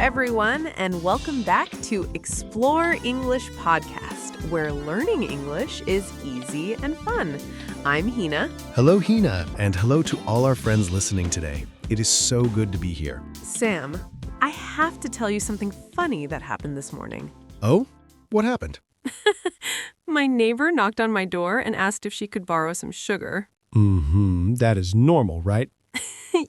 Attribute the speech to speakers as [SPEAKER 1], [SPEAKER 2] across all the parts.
[SPEAKER 1] everyone, and welcome back to Explore English Podcast, where learning English is easy and fun. I'm Hina.
[SPEAKER 2] Hello, Hina, and hello to all our friends listening today. It is so good to be here.
[SPEAKER 1] Sam, I have to tell you something funny that happened this morning.
[SPEAKER 2] Oh? What happened?
[SPEAKER 1] My neighbor knocked on my door and asked if she could borrow some sugar.
[SPEAKER 2] That is normal, right?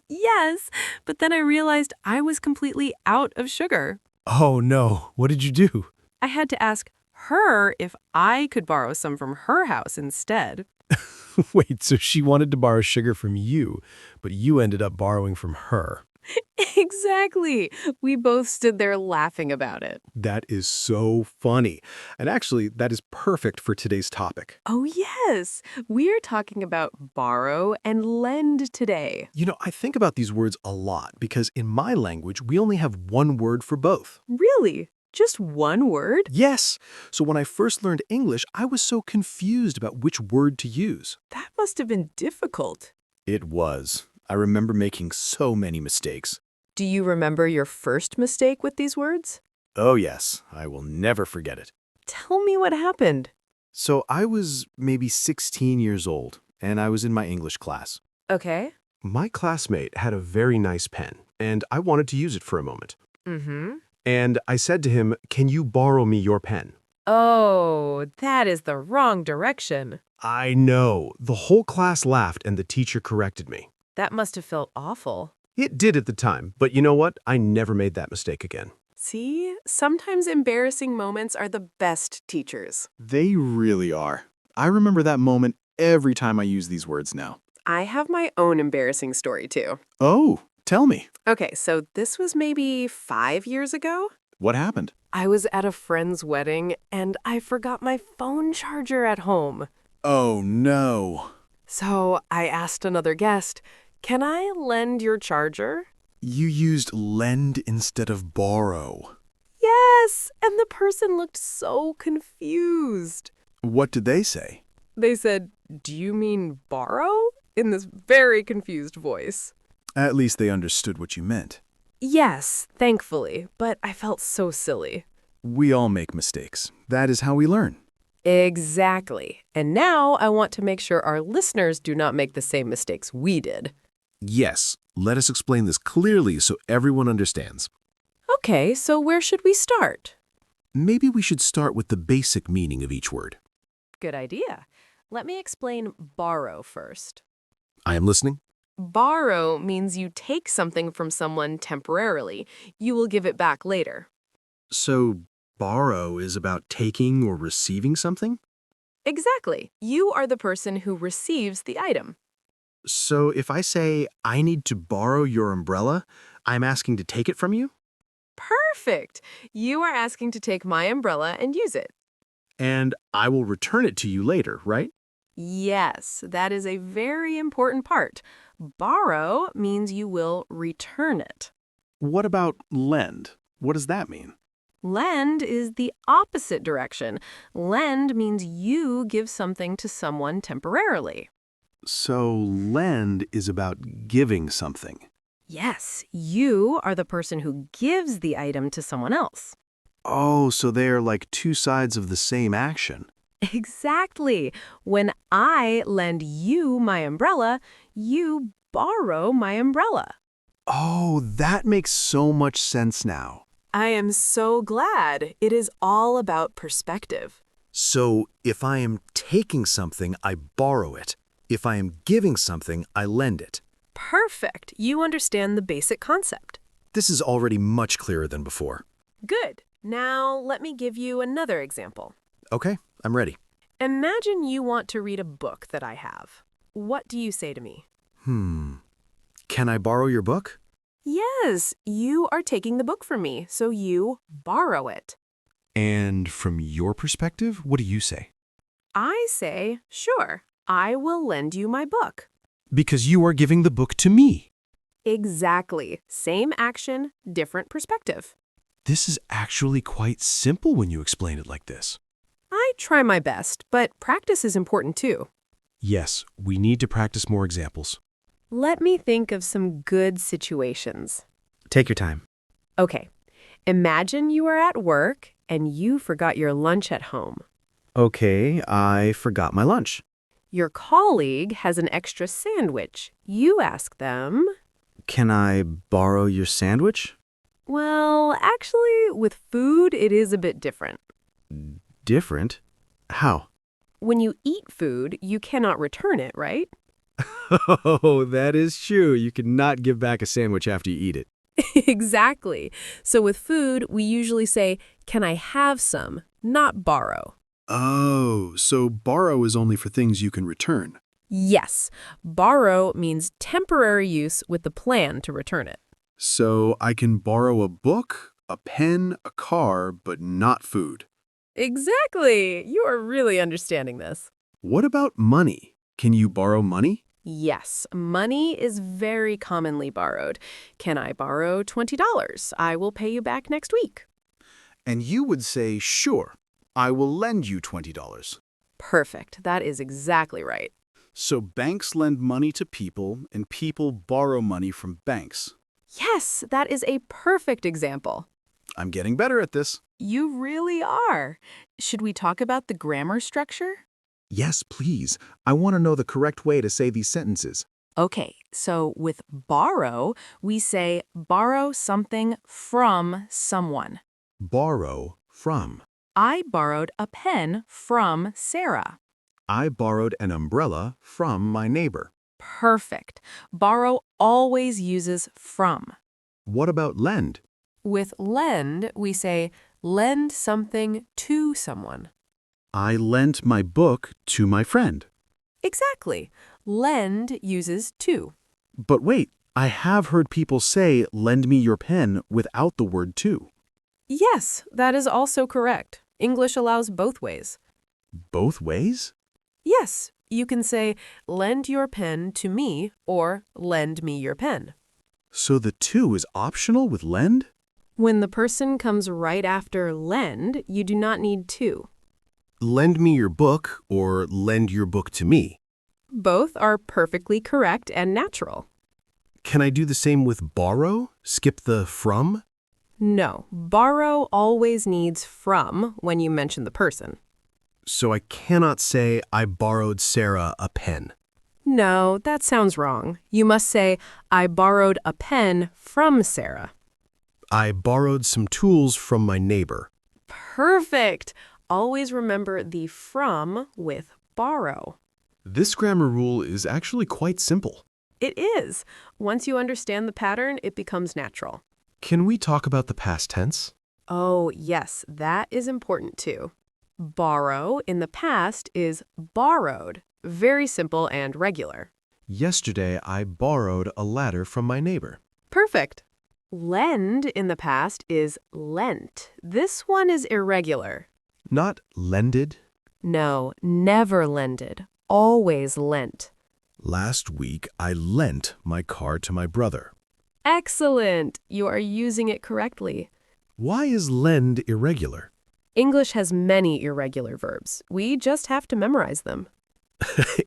[SPEAKER 1] Yes, but then I realized I was completely out of sugar.
[SPEAKER 2] Oh, no. What did you do?
[SPEAKER 1] I had to ask her if I could borrow some from her house instead.
[SPEAKER 2] Wait, so she wanted to borrow sugar from you, but you ended up borrowing from her.
[SPEAKER 1] Exactly. We both stood there laughing about it.
[SPEAKER 2] That is so funny. And actually, that is perfect for today's topic.
[SPEAKER 1] Oh, yes. We're talking about borrow and lend today.
[SPEAKER 2] You know, I think about these words a lot because in my language, we only have one word for both.
[SPEAKER 1] Really? Just one word?
[SPEAKER 2] Yes. So when I first learned English, I was so confused about which word to use.
[SPEAKER 1] That must have been difficult.
[SPEAKER 3] It was. I remember making so many mistakes.
[SPEAKER 1] Do you remember your first mistake with these words?
[SPEAKER 3] Oh yes, I will never forget it.
[SPEAKER 1] Tell me what happened.
[SPEAKER 3] So I was maybe 16 years old, and I was in my English class.
[SPEAKER 1] Okay.
[SPEAKER 2] My classmate had a very nice pen, and I wanted to use it for a moment.
[SPEAKER 1] Mm-hmm.
[SPEAKER 2] And I said to him, "Can you borrow me your pen?"
[SPEAKER 1] Oh, that is the wrong direction.
[SPEAKER 2] I know. The whole class laughed, and the teacher corrected me.
[SPEAKER 1] That must have felt awful.
[SPEAKER 2] It did at the time, but you know what? I never made that mistake again.
[SPEAKER 1] See, sometimes embarrassing moments are the best teachers.
[SPEAKER 3] They really are. I remember that moment every time I use these words now.
[SPEAKER 1] I have my own embarrassing story too.
[SPEAKER 3] Oh, tell me.
[SPEAKER 1] Okay, so this was maybe 5 years ago.
[SPEAKER 3] What happened?
[SPEAKER 1] I was at a friend's wedding and I forgot my phone charger at home.
[SPEAKER 3] Oh no.
[SPEAKER 1] So I asked another guest, "Can I lend your charger?"
[SPEAKER 3] You used lend instead of borrow.
[SPEAKER 1] Yes, and the person looked so confused.
[SPEAKER 3] What did they say?
[SPEAKER 1] They said, "Do you mean borrow?" in this very confused voice.
[SPEAKER 3] At least they understood what you meant.
[SPEAKER 1] Yes, thankfully, but I felt so silly.
[SPEAKER 3] We all make mistakes. That is how we learn.
[SPEAKER 1] Exactly. And now I want to make sure our listeners do not make the same mistakes we did.
[SPEAKER 2] Yes, let us explain this clearly so everyone understands.
[SPEAKER 1] Okay, so where should we start?
[SPEAKER 2] Maybe we should start with the basic meaning of each word.
[SPEAKER 1] Good idea. Let me explain borrow first.
[SPEAKER 2] I am listening.
[SPEAKER 1] Borrow means you take something from someone temporarily. You will give it back later.
[SPEAKER 2] So, borrow is about taking or receiving something?
[SPEAKER 1] Exactly. You are the person who receives the item.
[SPEAKER 2] So, if I say, "I need to borrow your umbrella," I'm asking to take it from you?
[SPEAKER 1] Perfect. You are asking to take my umbrella and use it.
[SPEAKER 2] And I will return it to you later, right?
[SPEAKER 1] Yes, that is a very important part. Borrow means you will return it.
[SPEAKER 3] What about lend? What does that mean?
[SPEAKER 1] Lend is the opposite direction. Lend means you give something to someone temporarily.
[SPEAKER 3] So lend is about giving something.
[SPEAKER 1] Yes, you are the person who gives the item to someone else.
[SPEAKER 3] Oh, so they are like two sides of the same action.
[SPEAKER 1] Exactly. When I lend you my umbrella, you borrow my umbrella.
[SPEAKER 3] Oh, that makes so much sense now.
[SPEAKER 1] I am so glad. It is all about perspective.
[SPEAKER 2] So, if I am taking something, I borrow it. If I am giving something, I lend it.
[SPEAKER 1] Perfect. You understand the basic concept.
[SPEAKER 2] This is already much clearer than before.
[SPEAKER 1] Good. Now let me give you another example.
[SPEAKER 2] Okay, I'm ready.
[SPEAKER 1] Imagine you want to read a book that I have. What do you say to me?
[SPEAKER 2] Can I borrow your book?
[SPEAKER 1] Yes, you are taking the book from me, so you borrow it.
[SPEAKER 2] And from your perspective, what do you say?
[SPEAKER 1] I say, sure, I will lend you my book.
[SPEAKER 2] Because you are giving the book to me.
[SPEAKER 1] Exactly. Same action, different perspective.
[SPEAKER 2] This is actually quite simple when you explain it like this.
[SPEAKER 1] I try my best, but practice is important too.
[SPEAKER 2] Yes, we need to practice more examples.
[SPEAKER 1] Let me think of some good situations.
[SPEAKER 2] Take your time.
[SPEAKER 1] Okay. Imagine you are at work and you forgot your lunch at home.
[SPEAKER 3] Okay, I forgot my lunch.
[SPEAKER 1] Your colleague has an extra sandwich. You ask them,
[SPEAKER 3] Can I borrow your sandwich?
[SPEAKER 1] well, actually, with food, it is a bit different.
[SPEAKER 3] Different? How?
[SPEAKER 1] When you eat food, you cannot return it, right?
[SPEAKER 3] Oh, that is true. You cannot give back a sandwich after you eat it.
[SPEAKER 1] Exactly. So with food, we usually say, can I have some, not borrow.
[SPEAKER 4] Oh, so borrow is only for things you can return.
[SPEAKER 1] Yes, borrow means temporary use with the plan to return it.
[SPEAKER 4] So I can borrow a book, a pen, a car, but not food.
[SPEAKER 1] Exactly. You are really understanding this.
[SPEAKER 4] What about money? Can you borrow money?
[SPEAKER 1] Yes, money is very commonly borrowed. Can I borrow $20? I will pay you back next week.
[SPEAKER 5] And you would say, sure, I will lend you $20.
[SPEAKER 1] Perfect. That is exactly right.
[SPEAKER 5] So banks lend money to people, and people borrow money from banks.
[SPEAKER 1] Yes, that is a perfect example.
[SPEAKER 5] I'm getting better at this.
[SPEAKER 1] You really are. Should we talk about the grammar structure?
[SPEAKER 2] Yes, please. I want to know the correct way to say these sentences.
[SPEAKER 1] Okay, so with borrow, we say borrow something from someone.
[SPEAKER 2] Borrow from.
[SPEAKER 1] I borrowed a pen from Sarah.
[SPEAKER 2] I borrowed an umbrella from my neighbor.
[SPEAKER 1] Perfect. Borrow always uses from.
[SPEAKER 2] What about lend?
[SPEAKER 1] With lend, we say lend something to someone.
[SPEAKER 4] I lent my book to my friend.
[SPEAKER 1] Exactly. Lend uses to.
[SPEAKER 4] But wait, I have heard people say, lend me your pen without the word to.
[SPEAKER 1] Yes, that is also correct. English allows both ways.
[SPEAKER 4] Both ways?
[SPEAKER 1] Yes, you can say lend your pen to me or lend me your pen.
[SPEAKER 4] So the to is optional with lend?
[SPEAKER 1] When the person comes right after lend, you do not need to.
[SPEAKER 6] Lend me your book or lend your book to me.
[SPEAKER 1] Both are perfectly correct and natural.
[SPEAKER 6] Can I do the same with borrow? Skip the from?
[SPEAKER 1] No, borrow always needs from when you mention the person.
[SPEAKER 6] So I cannot say I borrowed Sarah a pen.
[SPEAKER 1] No, that sounds wrong. You must say, I borrowed a pen from Sarah.
[SPEAKER 6] I borrowed some tools from my neighbor.
[SPEAKER 1] Perfect! Always remember the from with borrow.
[SPEAKER 6] This grammar rule is actually quite simple.
[SPEAKER 1] It is. Once you understand the pattern, it becomes natural.
[SPEAKER 6] Can we talk about the past tense?
[SPEAKER 1] Oh, yes, that is important too. Borrow in the past is borrowed. Very simple and regular.
[SPEAKER 6] Yesterday, I borrowed a ladder from my neighbor.
[SPEAKER 1] Perfect. Lend in the past is lent. This one is irregular.
[SPEAKER 6] Not lended.
[SPEAKER 1] No, never lended. Always lent.
[SPEAKER 6] Last week, I lent my car to my brother.
[SPEAKER 1] Excellent! You are using it correctly.
[SPEAKER 6] Why is lend irregular?
[SPEAKER 1] English has many irregular verbs. We just have to memorize them.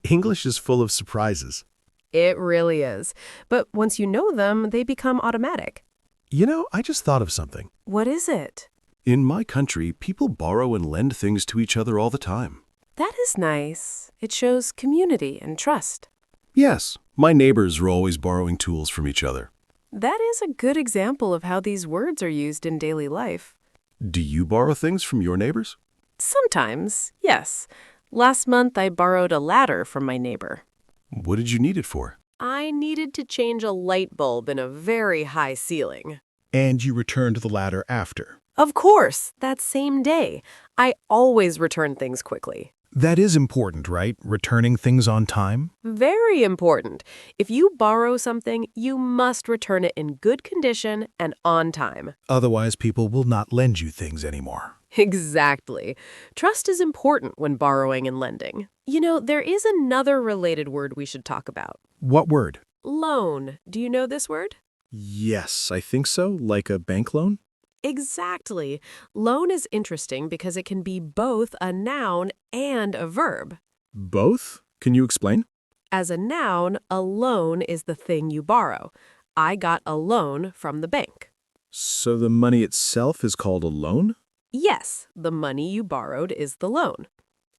[SPEAKER 6] English is full of surprises.
[SPEAKER 1] It really is. But once you know them, they become automatic.
[SPEAKER 6] You know, I just thought of something.
[SPEAKER 1] What is it?
[SPEAKER 6] In my country, people borrow and lend things to each other all the time.
[SPEAKER 1] That is nice. It shows community and trust.
[SPEAKER 6] Yes, my neighbors are always borrowing tools from each other.
[SPEAKER 1] That is a good example of how these words are used in daily life.
[SPEAKER 6] Do you borrow things from your neighbors?
[SPEAKER 1] Sometimes, yes. Last month, I borrowed a ladder from my neighbor.
[SPEAKER 6] What did you need it for?
[SPEAKER 1] I needed to change a light bulb in a very high ceiling.
[SPEAKER 5] And you returned the ladder after.
[SPEAKER 1] Of course, that same day. I always return things quickly.
[SPEAKER 5] That is important, right? Returning things on time?
[SPEAKER 1] Very important. If you borrow something, you must return it in good condition and on time.
[SPEAKER 5] Otherwise, people will not lend you things anymore.
[SPEAKER 1] Exactly. Trust is important when borrowing and lending. You know, there is another related word we should talk about.
[SPEAKER 5] What word?
[SPEAKER 1] Loan. Do you know this word?
[SPEAKER 4] Yes, I think so. Like a bank loan?
[SPEAKER 1] Exactly. Loan is interesting because it can be both a noun and a verb.
[SPEAKER 4] Both? Can you explain?
[SPEAKER 1] As a noun, a loan is the thing you borrow. I got a loan from the bank.
[SPEAKER 3] So the money itself is called a loan?
[SPEAKER 1] Yes, the money you borrowed is the loan.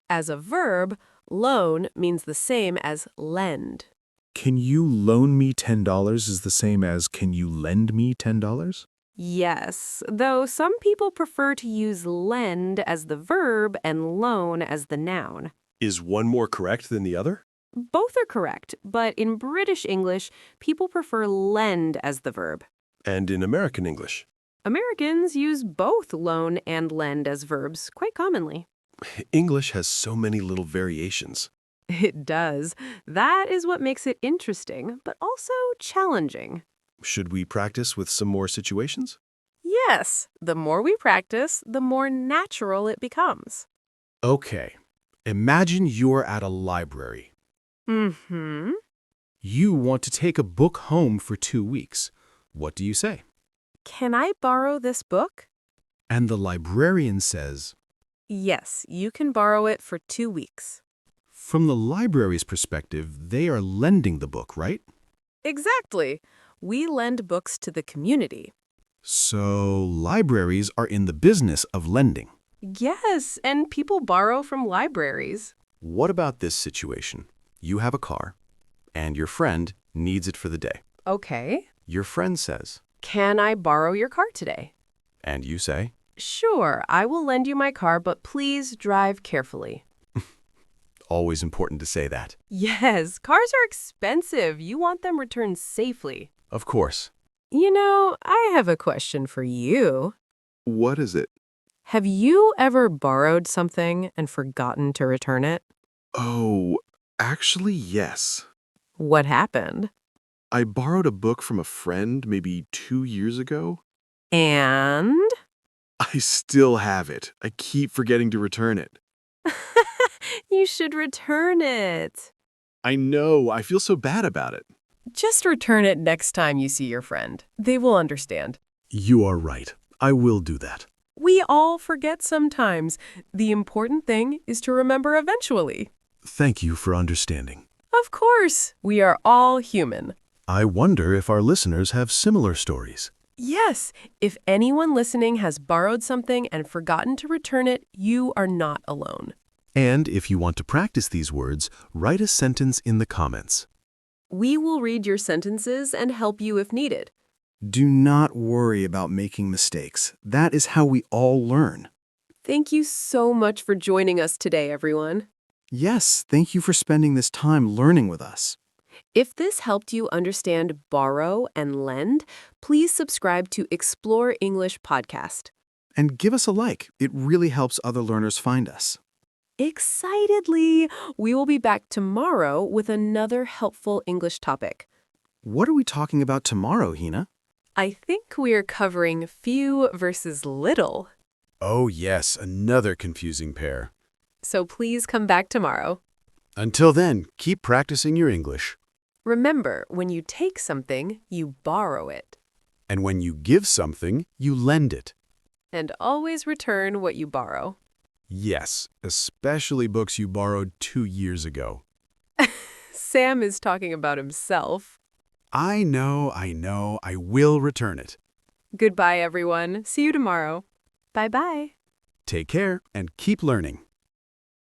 [SPEAKER 1] As a verb, loan means the same as lend.
[SPEAKER 3] Can you loan me $10 is the same as can you lend me $10?
[SPEAKER 1] Yes, though some people prefer to use lend as the verb and loan as the noun.
[SPEAKER 7] Is one more correct than the other?
[SPEAKER 1] Both are correct, but in British English, people prefer lend as the verb.
[SPEAKER 7] And in American English?
[SPEAKER 1] Americans use both loan and lend as verbs quite commonly.
[SPEAKER 7] English has so many little variations.
[SPEAKER 1] It does. That is what makes it interesting, but also challenging.
[SPEAKER 7] Should we practice with some more situations?
[SPEAKER 1] Yes, the more we practice, the more natural it becomes.
[SPEAKER 3] Okay. Imagine you're at a library.
[SPEAKER 1] Mm-hmm.
[SPEAKER 3] You want to take a book home for 2 weeks. What do you say?
[SPEAKER 1] Can I borrow this book?
[SPEAKER 3] And the librarian says,
[SPEAKER 1] Yes, you can borrow it for 2 weeks.
[SPEAKER 3] from the library's perspective, they are lending the book, right?
[SPEAKER 1] Exactly. We lend books to the community.
[SPEAKER 3] So libraries are in the business of lending.
[SPEAKER 1] Yes, and people borrow from libraries.
[SPEAKER 2] What about this situation? You have a car, and your friend needs it for the day.
[SPEAKER 1] Okay.
[SPEAKER 2] Your friend says,
[SPEAKER 1] Can I borrow your car today?
[SPEAKER 2] and you say,
[SPEAKER 1] Sure, I will lend you my car, but please drive carefully.
[SPEAKER 2] always important to say that.
[SPEAKER 1] Yes, cars are expensive. You want them returned safely.
[SPEAKER 2] Of course.
[SPEAKER 1] You know, I have a question for you.
[SPEAKER 4] What is it?
[SPEAKER 1] Have you ever borrowed something and forgotten to return it?
[SPEAKER 4] Oh, actually, yes.
[SPEAKER 1] What happened?
[SPEAKER 4] I borrowed a book from a friend maybe 2 years ago.
[SPEAKER 1] And?
[SPEAKER 4] I still have it. I keep forgetting to return it.
[SPEAKER 1] You should return it.
[SPEAKER 4] I know. I feel so bad about it.
[SPEAKER 1] Just return it next time you see your friend. They will understand.
[SPEAKER 3] You are right. I will do that.
[SPEAKER 1] We all forget sometimes. The important thing is to remember eventually.
[SPEAKER 3] Thank you for understanding.
[SPEAKER 1] Of course, we are all human.
[SPEAKER 3] I wonder if our listeners have similar stories.
[SPEAKER 1] Yes, if anyone listening has borrowed something and forgotten to return it, you are not alone.
[SPEAKER 3] And if you want to practice these words, write a sentence in the comments.
[SPEAKER 1] We will read your sentences and help you if needed.
[SPEAKER 5] Do not worry about making mistakes. That is how we all learn.
[SPEAKER 1] Thank you so much for joining us today, everyone.
[SPEAKER 5] Yes, thank you for spending this time learning with us.
[SPEAKER 1] If this helped you understand borrow and lend, please subscribe to Explore English Podcast.
[SPEAKER 5] And give us a like. It really helps other learners find us.
[SPEAKER 1] Excitedly! We will be back tomorrow with another helpful English topic.
[SPEAKER 5] What are we talking about tomorrow, Hina?
[SPEAKER 1] I think we are covering few versus little.
[SPEAKER 4] Oh, yes, another confusing pair.
[SPEAKER 1] So please come back tomorrow.
[SPEAKER 4] Until then, keep practicing your English.
[SPEAKER 1] Remember, when you take something, you borrow it.
[SPEAKER 4] And when you give something, you lend it.
[SPEAKER 1] And always return what you borrow.
[SPEAKER 4] Yes, especially books you borrowed 2 years ago.
[SPEAKER 1] Sam is talking about himself.
[SPEAKER 4] I know, I will return it.
[SPEAKER 1] Goodbye, everyone. See you tomorrow. Bye-bye.
[SPEAKER 4] Take care and keep learning.